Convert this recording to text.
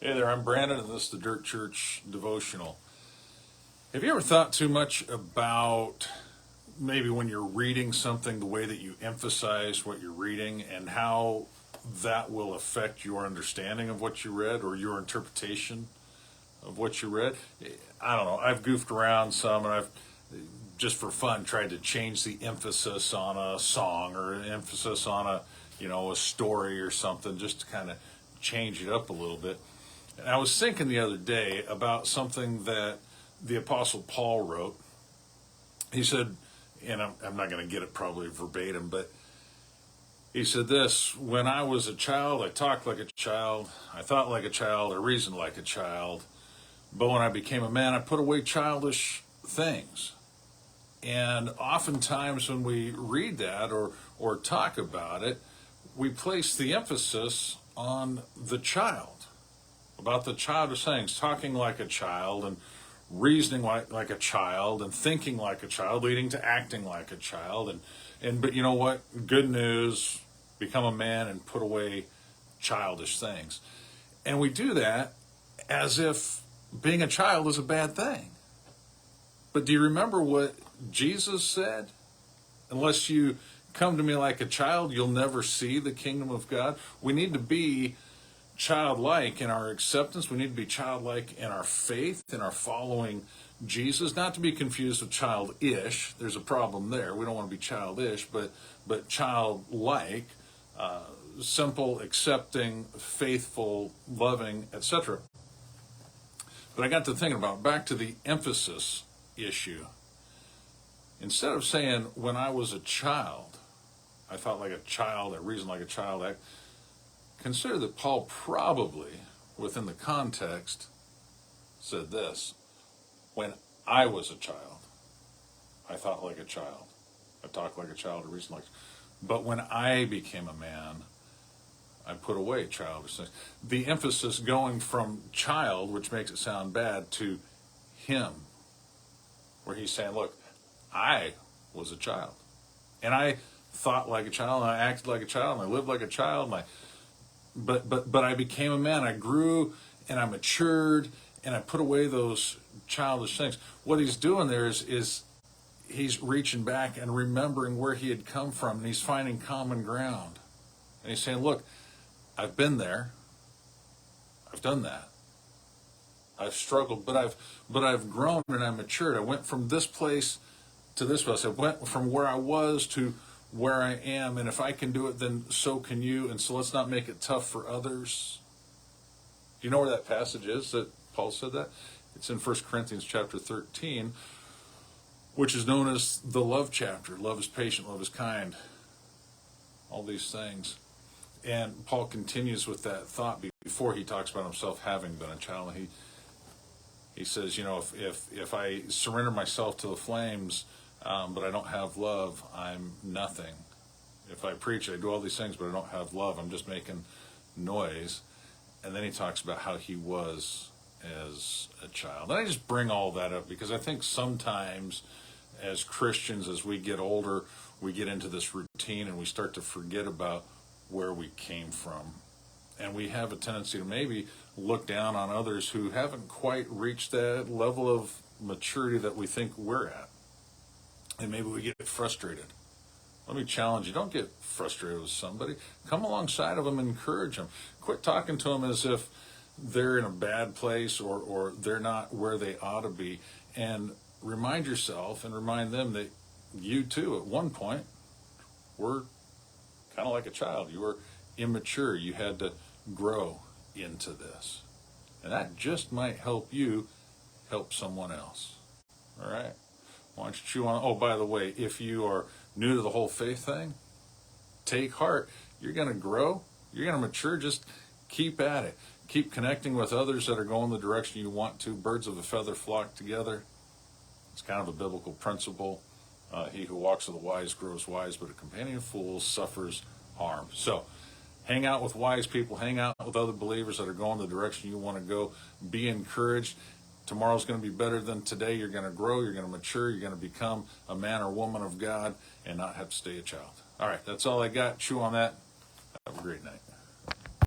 Hey there, I'm Brandon, and this is the Dirt Church Devotional. Have you ever thought too much about maybe when you're reading something, the way that you emphasize what you're reading and how that will affect your understanding of what you read or your interpretation of what you read? I don't know. I've goofed around some, and I've just for fun tried to change the emphasis on a song or an emphasis on a story or something, just to kind of change it up a little bit. And I was thinking the other day about something that the Apostle Paul wrote. He said, and I'm not going to get it probably verbatim, but he said this: when I was a child, I talked like a child, I thought like a child, I reasoned like a child. But when I became a man, I put away childish things. And oftentimes when we read that or talk about it, we place the emphasis on the child. About the childish things, talking like a child and reasoning like a child and thinking like a child, leading to acting like a child. But you know what? Good news, become a man and put away childish things. And we do that as if being a child is a bad thing. But do you remember what Jesus said? Unless you come to me like a child, you'll never see the kingdom of God. We need to be childlike in our acceptance. We need to be childlike in our faith, in our following Jesus, not to be confused with childish. There's a problem there. We don't want to be childish, but childlike, simple, accepting, faithful, loving, etc. But I got to thinking about, back to the emphasis issue. Instead of saying, when I was a child, I thought like a child, I reasoned like a child, consider that Paul probably, within the context, said this: when I was a child, I thought like a child, I talked like a child, I reasoned like. But when I became a man, I put away childish things. The emphasis going from child, which makes it sound bad, to him, where he's saying, look, I was a child, and I thought like a child, and I acted like a child, and I lived like a child, and But I became a man. I grew and I matured and I put away those childish things. What he's doing there is he's reaching back and remembering where he had come from, and he's finding common ground. And he's saying, look, I've been there. I've done that. I've struggled, but I've grown and I've matured. I went from this place to this place. I went from where I was to where I am, and if I can do it, then so can you. And so let's not make it tough for others. Do you know where that passage is that Paul said that? It's in 1 Corinthians chapter 13, which is known as the love chapter. Love is patient, love is kind, all these things. And Paul continues with that thought before he talks about himself having been a child. He says, if I surrender myself to the flames, but I don't have love, I'm nothing. If I preach, I do all these things, but I don't have love, I'm just making noise. And then he talks about how he was as a child. And I just bring all that up because I think sometimes as Christians, as we get older, we get into this routine and we start to forget about where we came from. And we have a tendency to maybe look down on others who haven't quite reached that level of maturity that we think we're at. And maybe we get frustrated. Let me challenge you. Don't get frustrated with somebody. Come alongside of them and encourage them. Quit talking to them as if they're in a bad place or they're not where they ought to be. And remind yourself and remind them that you too, at one point, were kind of like a child. You were immature. You had to grow into this. And that just might help you help someone else. All right? Why don't you chew on? Oh, by the way, if you are new to the whole faith thing, take heart. You're going to grow. You're going to mature. Just keep at it. Keep connecting with others that are going the direction you want to. Birds of a feather flock together. It's kind of a biblical principle. He who walks with the wise grows wise, but a companion of fools suffers harm. So hang out with wise people. Hang out with other believers that are going the direction you want to go. Be encouraged. Tomorrow's going to be better than today. You're going to grow. You're going to mature. You're going to become a man or woman of God and not have to stay a child. All right, that's all I got. Chew on that. Have a great night.